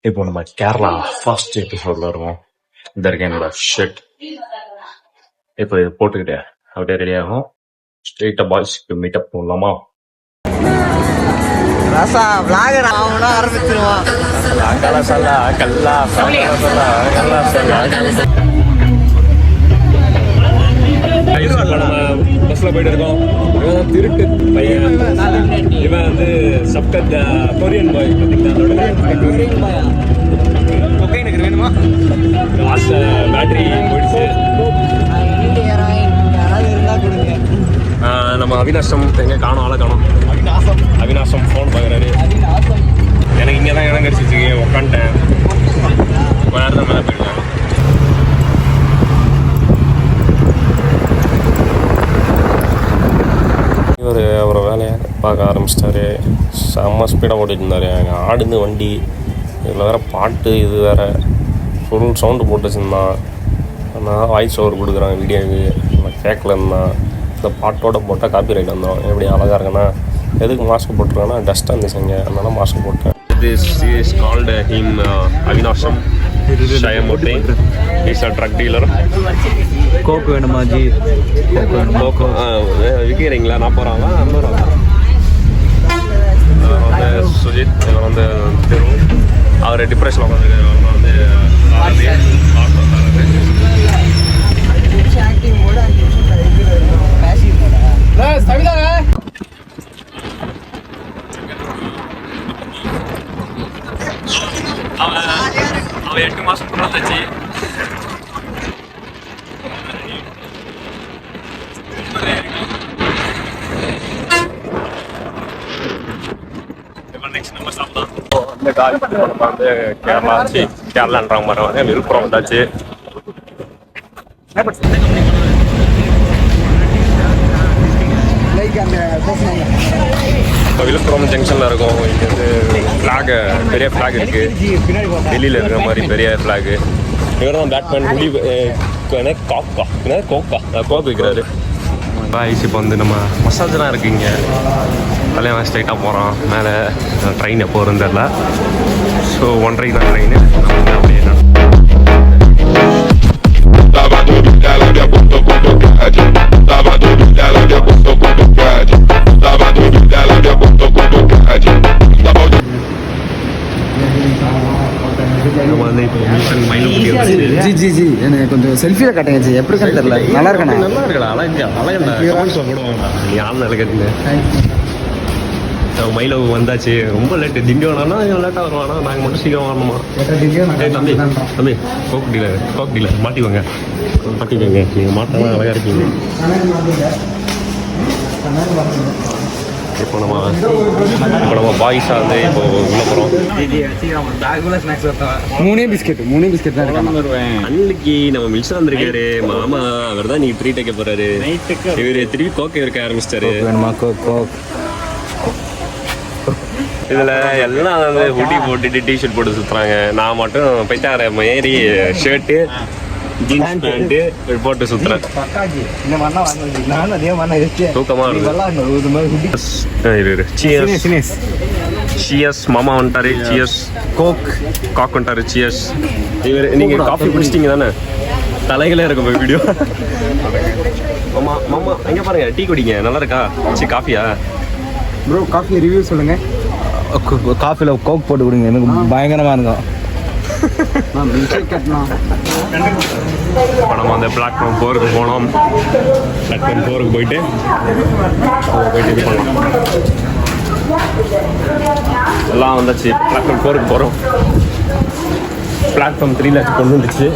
இப்போ நம்ம கேரளா ஃபர்ஸ்ட் எபிசோட்ல இருக்கோம். இந்த இருக்க என்னோட ஷர்ட். இப்போ இது போட்டுக்கிட்டு அப்படியே ரெடி ஆகும். ஸ்ட்ரெயிட்டா பாய்ஸ்க்கு மீட்டப் பண்ணலாமா? ரசா விளாகர் அவனா ஆரம்பிச்சிருவான். பஸ்ல போயிட்டு இருக்கோம். இவன் திருட்டு பையன். இவன் வந்து சப்கத் கொரியன் பாய். கொரியன் பாயா ஓகே எனக்கு வேணுமா? லாஸ்ட் பேட்டரி போயிடுச்சு. யாராவது இருந்தா கொடுங்க. நம்ம அவினாஷம் எங்க காணும், ஆளை காணும். அவினாஷம் ஃபோன் பார்க்குறாரு. எனக்கு இங்கே தான் இடம் கிடச்சிச்சு, உட்காந்துட்டேன். கொஞ்ச நேரம் தான் மேலே போயிருக்கேன். இவர் அவரை வேலையை பார்க்க ஆரம்பிச்சிட்டாரு. செம்ம ஸ்பீடாக ஓட்டிகிட்டு இருந்தார். அங்கே ஆடுந்து வண்டி, இதில் வேறு பாட்டு, இது வேறு ஃபுல் சவுண்டு போட்டு வச்சுருந்தான். நான் வாய்ஸ் ஓவர் கொடுக்குறான் வீடியோவுக்கு, நான் கேட்கலந்தான். இந்த பாட்டோட போட்டால் காப்பி ரைட் வந்துடும். எப்படி அழகாக இருக்குன்னா, எதுக்கு மாஸ்க் போட்டிருக்கேன்னா டஸ்ட்டாக இருந்துச்சுங்க, அதனால மாஸ்க் போட்டேன். This is called him Avinasham Shayamote. He's a drug dealer. Coke வேணுமா ஜி? கோக் வேணுமா? கோக் விற்கிறீங்களா? 40 ரூபா 50 ரூபா. வந்து சுஜித், இவர் வந்து திரு. அவர் டிப்ரெஷனில் உட்காந்துருக்காரு. அவர் வந்து அவன் 8 மாதம் பிறந்தாச்சு. இந்த கால் வந்து கேரளான்ற மாதிரி வந்து விழுப்புரம் வந்தாச்சு. இப்போ விழுப்புரம் ஜங்ஷனில் இருக்கும். இங்கே வந்து ஃப்ளாகு, பெரிய ஃப்ளாக் இருக்குது. டெல்லியில் இருக்கிற மாதிரி பெரிய ஃப்ளாகு. இவர் தான் பேட்மேன். கோக் வைக்கிறாரு. பாய்ஸ் இப்போ வந்து நம்ம மசாஜ்லாம் இருக்குது இங்கே. தலைவன் ஸ்ட்ரைட்டாக போகிறான் மேலே. ட்ரெயின் எப்போ வரும்னு தெரில. ஸோ 1:30 தான் ட்ரெயின். அப்படியே கொஞ்சம் செல்ஃபியில் கட்டுங்க ஜி. எப்படி தெரியல, நல்லா இருக்கா? நல்லா இருக்கா? மயிலவு வந்தாச்சு. ரொம்ப லேட்டு. திண்டிவனா லேட்டாக வருவானா? நாங்கள் மட்டும் சீக்கிரம் வரணுமா? தம்பி தம்பி கோக் டீலர் மாட்டிக்கோங்க. நீங்கள் மாட்டலாம் அழகாக இருக்கீங்க. இப்போ நம்ம பாய்ஸாக வந்து இப்போ உள்ள போகிறோம். 3 பிஸ்கெட் தான் அன்னைக்கு நம்ம மில்சா வந்திருக்காரு மாமா. அவர் தான் நீங்கள் ட்ரீட் வைக்க போகிறாரு. இவர் திருப்பி கோக்கை இருக்க ஆரம்பிச்சிட்டாரு. வேணுமா? கோக் இதில் எல்லாம் வந்து ஹுடி போட்டுட்டு டிஷர்ட் போட்டு சுற்றுறாங்க. நான் மட்டும் பைத்தார மாரி ஷர்ட்டு ஜீன்ஸ் பேண்ட்டு போட்டு சுற்றுறேன். தூக்கமாக இருக்கு. சியஸ் மாமா வந்துட்டாரு. சியஸ் காக் வந்துட்டாரு. சியஸ். இவர் நீங்கள் காஃபி குடிச்சிட்டிங்க தானே? தலைகளே இருக்கும் இப்போ வீடியோ. மாமா எங்கே பாருங்க, டீ குடிங்க. நல்லா இருக்கா? சரி காஃபியா ப்ரோ? காஃபி ரிவ்யூ சொல்லுங்கள். காஃபியில் கோக் போட்டு கொடுங்க, எனக்கு பயங்கரமாக இருக்கும். இப்போ நம்ம அந்த பிளாட்ஃபார்ம் 4க்கு போனோம். பிளாட்ஃபார்ம் 4க்கு போயிட்டு இது பண்ணலாம். எல்லாம் வந்தாச்சு. பிளாட்ஃபார்ம் 4க்கு போகிறோம். பிளாட்ஃபார்ம் 3ல கொண்டு வந்துச்சு.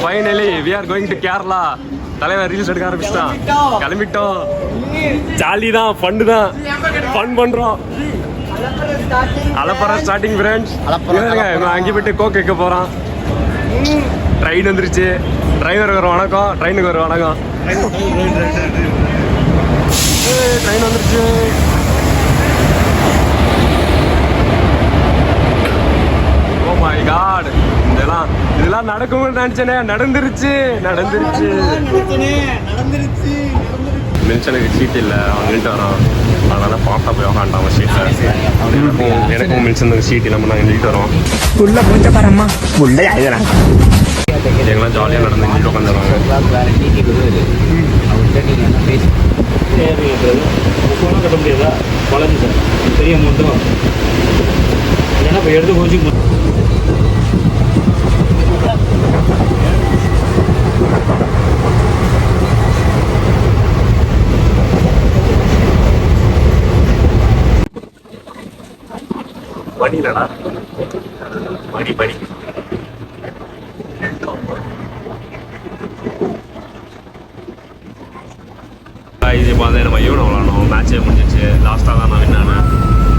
Finally we are going to Kerala. தலைவர் ரீல்ஸ் எடுக்க ஆரம்பிச்சிட்டான். கிளம்பிட்டோம். ஜாலி தான், ஃபண்டு தான். ஃபன் பண்ணுறோம். அலப்பற ஸ்டார்டிங் ஃப்ரெண்ட்ஸ். அங்கே போயிட்டு கோக் வைக்க போகிறான். ட்ரெயின் வந்துருச்சு. டிரைவருக்கு ஒரு வணக்கம், ட்ரெயினுக்கு ஒரு வணக்கம். ட்ரெயின் வந்துருச்சு. நடக்கும்னு நினைச்சேனே, நடந்துருச்சு. மில்சனுக்கு சீட் இல்லை, அவன் நின்றுட்டு வரான். அதனால பார்த்தா போய் உக்காண்டான் சீட்டில். எனக்கும் மில்சனுக்கு சீட் இல்லாமல் நாங்கள் நின்றுட்டு வரோம். உள்ள போச்ச பாரம்மா உள்ளே ஆயிடுறேன். எங்கெல்லாம் ஜாலியாக நடந்து நின்றுட்டு உட்காந்துருவாங்க. கட்ட முடியாதா? வளர்ந்து சார் பெரிய அமௌண்ட்டு இல்லைன்னா இப்போ எடுத்து கோச்சிங் படிலடா படி இது இப்போ வந்து நம்ம ஈவனை விளாடணும். மேட்சே முடிஞ்சிச்சு. லாஸ்ட்டாக தான் நான் வின்னானேன்.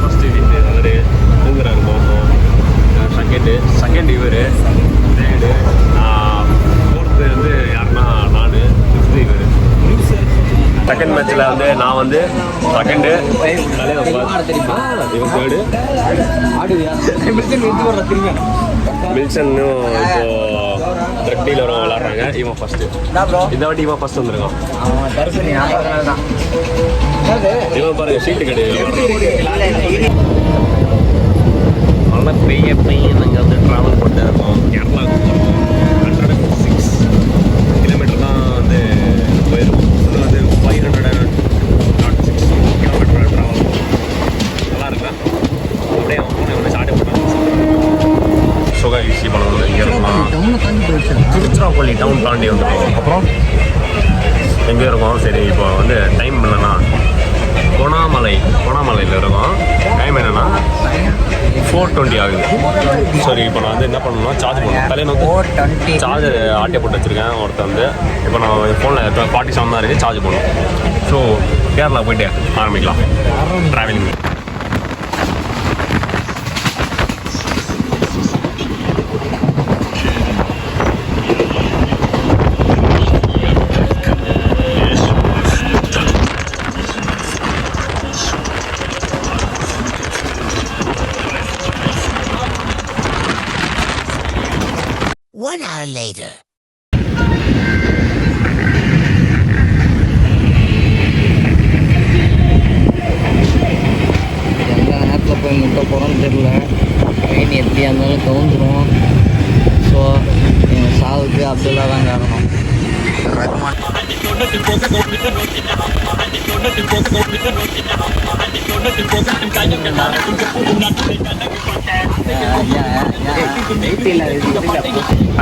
ஃபஸ்ட்டு வின்னு அவர் தூங்குறாரு மோகம். செகண்ட் இவர், தேர்டு, ஃபோர்த்து வந்து யாருன்னா நான், ஃபிஃப்த்து இவர். செகண்ட் மேட்ச்சில் வந்து நான் வந்து செகண்டு, இவன் தேர்டு. மில்சன்னும் இப்போ த்ரெட் டீலரும் விளாட்றாங்க. இவன் ஃபஸ்ட்டு. இந்த வாட்டி இவன் ஃபஸ்ட் வந்துருக்கான். இவன் பாருங்க சீட்டு கிடையாது. அதெல்லாம் பையன் நாங்கள் வந்து ட்ராவல் பண்ணிட்டு இருக்கோம். கேரளாவுக்கு போகிறோம். 106 கிலோமீட்டர் தான் வந்து போயிருக்கோம். இன்னும் வந்து 506 கிலோமீட்டர் ட்ராவல் பண்ணுவோம். நல்லா இருக்கலாம். அப்படியே அவன் ஃபோனை வந்து ஸ்டார்ட் பண்ணுறாங்க. சுகா ஈஸி பழம் இங்கே இருக்கலாம். திருச்சிராப்பள்ளி டவுன் தாண்டி வந்துருக்கோம். அப்புறம் எங்கே இருக்கோம்? சரி, இப்போ வந்து டைம் என்னென்னா கொணாமலையில் இருக்கோம். டைம் என்னென்னா 4:20 ஆகுது. சரி, இப்போ நான் வந்து என்ன பண்ணணும்னா சார்ஜ் பண்ணணும். தலையை நோக்கி சார்ஜர் ஆட்டியை போட்டு வச்சுருக்கேன். ஒருத்தர் வந்து இப்போ நான் ஃபோனில் 47 தான் இருக்குது, சார்ஜ் பண்ணணும். ஸோ கேரளா போயிட்டு ஆரம்பிக்கலாம் ட்ராவலிங். One hour later. எந்த நேரத்தில் போய் முட்ட போகிறோன்னு தெரில. ட்ரெயின் எப்படியா இருந்தாலும் கவுந்துடும். ஸோ எங்கள் சாவுக்கு அப்துல்லா தான் காரணம். ரஹ்மான்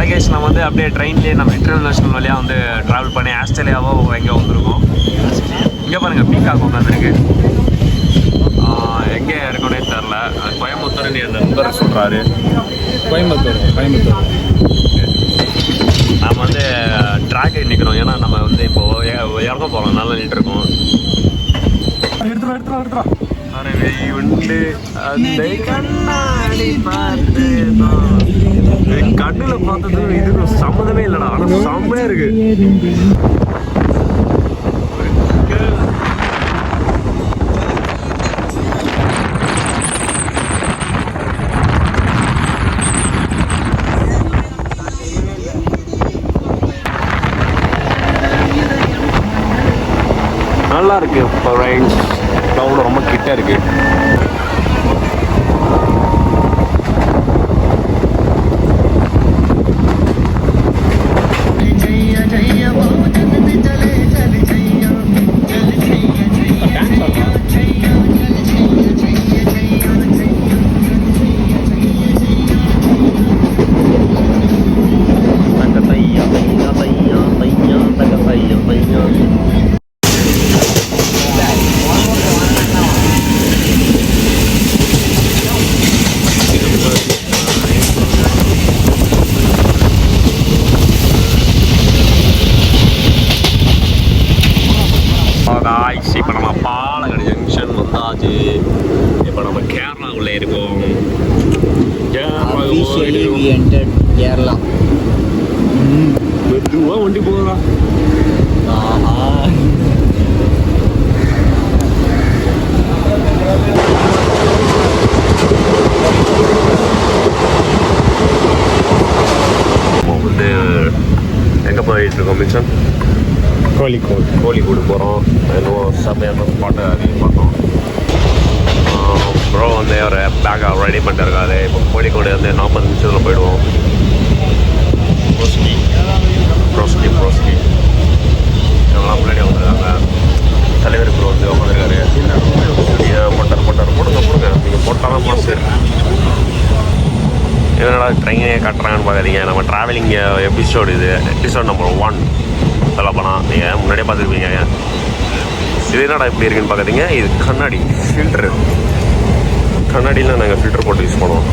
ஐகேஷ் நம்ம வந்து அப்படியே ட்ரெயின்லேயே நம்ம இன்டர்நேஷ்னல் வழியாக வந்து ட்ராவல் பண்ணி ஆஸ்திரேலியாவோ எங்கே வந்திருக்கோம். இங்கே பாருங்கள் பீகாக் உட்காந்துருக்கு. எங்கே இருக்கோன்னே தெரில. அது கோயம்புத்தூர்னு அந்த நண்பர் சொல்கிறாரு. கோயம்புத்தூர் நாம் வந்து ட்ராக் நிற்கிறோம். ஏன்னா நம்ம வந்து இப்போது இறங்க போகிறோம். நல்லா நின்றுருக்கோம். எடுத்துடும் அறவை உண்டு அந்த கண்ணாடி பார்த்து கண்ணில் பார்த்தது இதுக்கும் சம்மந்தமே இல்லைடா. ஆனால் செம்மையாக இருக்கு. நல்லா இருக்கு. இப்போ ரைன்ஸ் க்ளவுட் ரொம்ப கிட்ட இருக்கு. இப்போ நம்ம பாலக்காடு ஜங்ஷன் வந்தாச்சு. இப்போ நம்ம கேரளாவுக்குள்ளே இருக்கோம். கேரளா மெதுவாக வண்டி போகுதா. கோழிக்கூடு போகிறோம். இன்னும் செம்மையான ஸ்பாட்டு அதையும் பார்த்தோம். ப்ரோ வந்து ஒரு பேக்கை ரெடி பண்ணிட்டு இருக்காரு. இப்போ கோழிக்கூடு வந்து 40 நிமிஷத்தில் போயிடுவோம். ப்ரோஸ்கி எல்லாம் முன்னாடி வந்துருக்காங்க. தலைவர் ப்ரோ வந்து உட்காந்துருக்காரு. போட்டார் போடுங்க நீங்கள் போட்டாலும் மாசு. என்னடா ட்ரெயினே காட்டுறாங்கன்னு பார்க்காதீங்க. நம்ம ட்ராவலிங் எபிசோடு இது எபிசோட் நம்பர் 1 சொல்லப்போனால் நீங்கள் முன்னாடியே பார்த்துருப்பீங்க. இது என்னடா இப்படி இருக்குன்னு பார்க்காதீங்க. இது கண்ணாடி ஃபில்ட்ரு. கண்ணாடியில் நாங்கள் ஃபில்டர் போட்டு யூஸ் பண்ணுவோம்.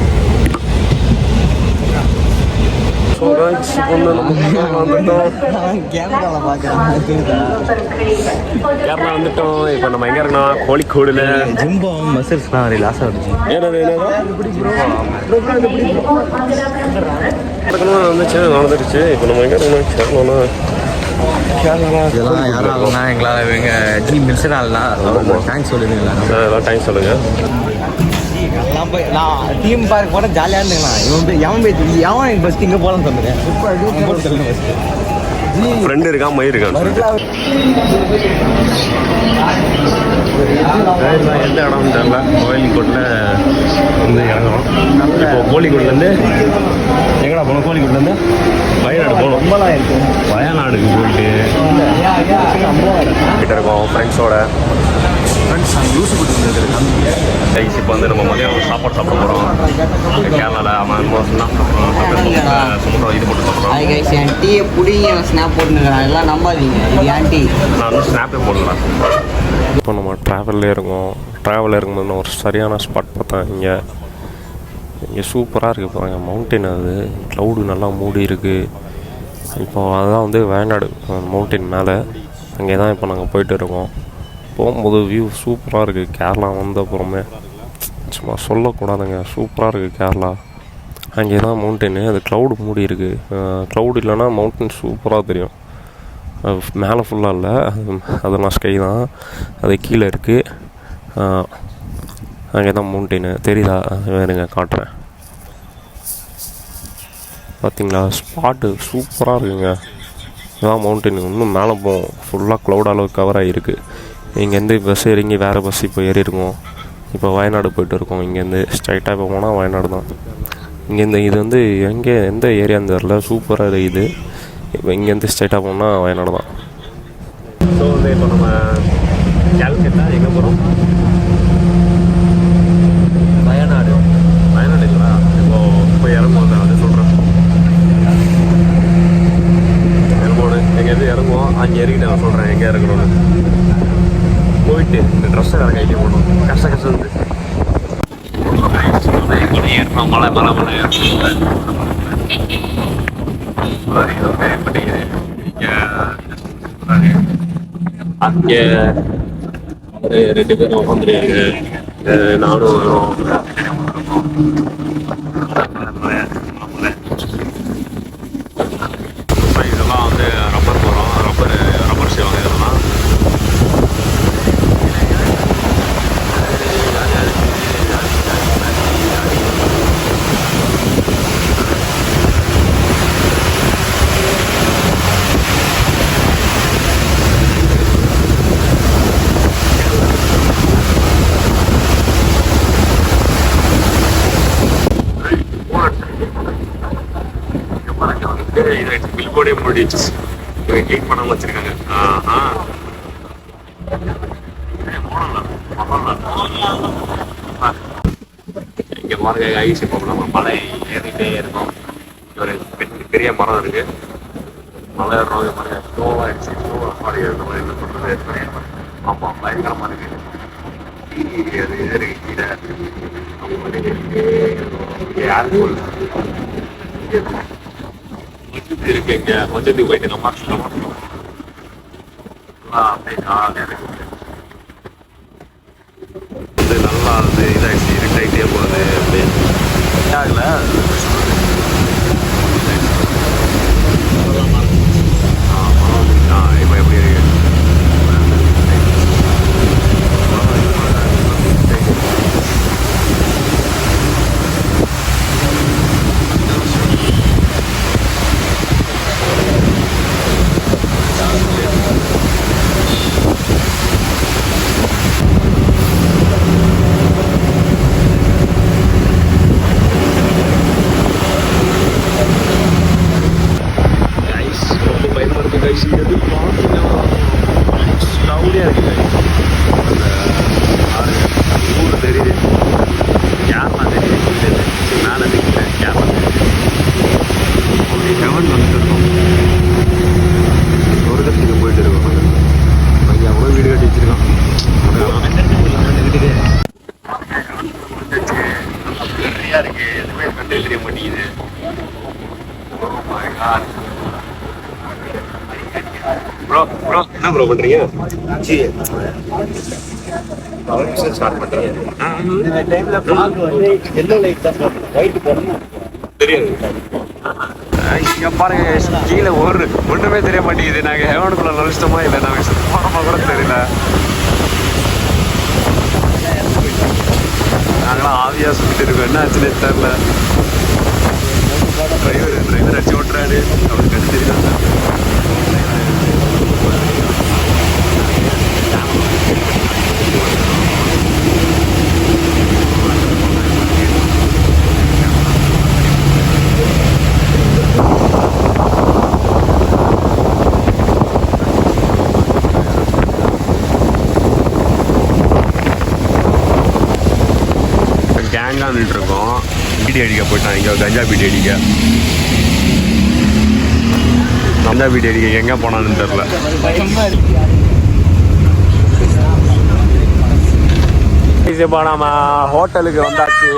கேரளா வந்துட்டோம். இப்போ நம்ம எங்கே இருக்கோம்? கோழிக்கூடுல ஜிம்போ மசில்ஸ்லாம் லாஸ் ஆகிடுச்சு. நடந்துருச்சு. இப்போ நம்ம எங்கே இருக்கோம்? இதெல்லாம் யாராலும்னா எங்களால் எங்கள் ஜி மில்சனால்னா தேங்க்ஸ் சொல்லுவீங்களா? எல்லாம் டைம் சொல்லுங்கள். எல்லாம் போய் நான் தீம் பார்க் போனால் ஜாலியாக இருந்துங்களா? எவன் எனக்கு ஃபஸ்ட்டு இங்கே போகலான்னு சொல்லுறேன். ஃப்ரெண்டு இருக்கான், மயிர் இருக்கான். எந்த இடம்னு தெரியல. கோழிக்கூட்டில் வந்து இறங்குறோம். இப்போ கோழிக்கூட்லேருந்து எங்கடா போகணும்? கோழிக்கூட்லேருந்து வயநாடு போகணும். ரொம்பலாம் இருக்கும். வயநாடுக்கு போயிட்டு கிட்ட இருக்கோம் ஃப்ரெண்ட்ஸோட. ஃப்ரெண்ட்ஸ் நாங்கள் யூஸ் கொடுத்துருந்துருக்கு. கைஸ் இப்போ வந்து நம்ம மதியம் சாப்பாடு சாப்பிட போகிறோம். கேரளாவில் அவன் சுமந்தம் இது போட்டு சாப்பிட்றோம். ஹாய் கைஸ், என் டீயை பிடிங்க ஸ்னாப் போட்டுருக்கிறேன். எல்லாம் நம்பாதீங்க, இது என் டீ. நான் வந்து ஸ்னாப்பே போடலாம். இப்போ நம்ம ட்ராவல்லே இருக்கோம். ட்ராவலில் இருக்கும்போது நான் ஒரு சரியான ஸ்பாட் பார்த்தேன். இங்கே சூப்பராக இருக்குது பாருங்க. மவுண்டெயின், அது க்ளவுடு நல்லா மூடி இருக்குது. இப்போ அதுதான் வந்து வயநாடு மவுண்டெயின் மேலே. அங்கே தான் இப்போ நாங்கள் போயிட்டு இருக்கோம். போகும்போது வியூ சூப்பராக இருக்குது. கேரளா வந்த அப்புறமே சும்மா சொல்லக்கூடாதுங்க, சூப்பராக இருக்குது கேரளா. அங்கே தான் மவுண்டெயின், அது க்ளவுடு மூடி இருக்குது. க்ளவுடு இல்லைன்னா மவுண்டன் சூப்பராக தெரியும். மேலே ஃபுல்லாக இல்லை, அதெல்லாம் ஸ்கை தான். அது கீழே இருக்குது. அங்கே தான் மவுண்டெயின் தெரியுதா? வேறுங்க காட்டுறேன். பார்த்தீங்களா? ஸ்பாட்டு சூப்பராக இருக்குங்க. இதுதான் மவுண்டெயின். இன்னும் மேலே போவோம். ஃபுல்லாக க்ளவுட் அளவுக்கு கவர் ஆகிருக்கு. இங்கேருந்து பஸ் இறங்கி வேறு பஸ் இப்போ ஏறி இருக்கோம். இப்போ வயநாடு போய்ட்டு இருக்கோம். இங்கேருந்து ஸ்ட்ரைட்டாக இப்போ போனால் வயநாடு தான். இங்கேருந்து இது வந்து எந்த ஏரியான்னு தெரில, சூப்பராக இருக்குது. இப்போ இங்கேருந்து ஸ்ட்ரைட்டாக போனால் வயநாடு தான். ஸோ வந்து இப்போ நம்ம கேல்கட்டா எங்கே போகிறோம்? வயநாடு இல்லைங்களா? இப்போ இறங்குவோம். அதை சொல்கிறேன். இறங்கணும். எங்கேருந்து இறங்குவோம். அங்கே இறங்கிட்டு நான் சொல்கிறேன் எங்கே இறங்கணும்னு. போயிட்டு இந்த ட்ரெஸ்ஸை வேறு கையிலே போடணும். கஷ்டம் வந்து ஏறணும். மலை அங்கே ஒரு 2 பேரும் உட்காந்துருக்காங்க. நானும் வரும். இதெல்லாம் வந்து ரப்பர் போகிறோம். ரப்பர் செய்வாங்க. இதெல்லாம் பில்போர்டே மூடிடுச்சு. ஹீட் பண்ணாமல் வச்சுருக்காங்க. இங்கே பாருங்க, ஐஸ் இப்போ நம்ம மலை ஏறிட்டே இருக்கோம். ஒரு பெரிய மரம் இருக்கு. மலை ஏறுறவங்க பாருங்க, ஸ்லோவாகிடுச்சு. ஸ்லோவாக மாதிரி நம்ம என்ன சொல்கிறது? ஆமாம், பயங்கரமாக இருக்குது. கீழே ஏர்கூல் இருக்கு. இங்கே மஞ்சத்துக்கு போயிட்டு நம்ம அப்படியே ஜாலியாக இருக்குது. நல்லா வந்து இதாகிடுச்சு, இருட்டாகிட்டே போகுது. அப்படியே ஆகல. இப்போ எப்படி இருக்கு? இருக்கு எதுவுமே கண்டு தெரிய மாட்டேங்குது. ப்ரோ ப்ரோ என்ன ப்ரோ பண்றீங்க? ஸ்டார்ட் பண்றேன். இந்த டைம்ல ஃபாக் வந்து எல்லோ லைட் தான் ஒயிட் போடணும் தெரியாது. இங்க பாருங்க கீழே ஒண்ணுமே தெரிய மாட்டேங்குது. நாங்க ஹெவனுக்குள்ள நுழைச்சிட்டோமா இல்லை நாங்க போனோமா கூட தெரியல. நாங்களாம் ஆவியா சுத்திட்டு இருக்கோம். என்ன ஆச்சுன்னே தெரியல. டிரைவர் அடிச்சு ஓட்டுறாரு. அவருக்கு அது தெரியல. கேங்காக நின்றுருக்கோம். பீடி அடிக்க போயிட்டான். இங்கே கஞ்சா பீடி அடிக்க. கஞ்சா பீடி அடிக்க எங்கே போனான்னு தெரில. இப்போ நம்ம ஹோட்டலுக்கு வந்தாச்சு.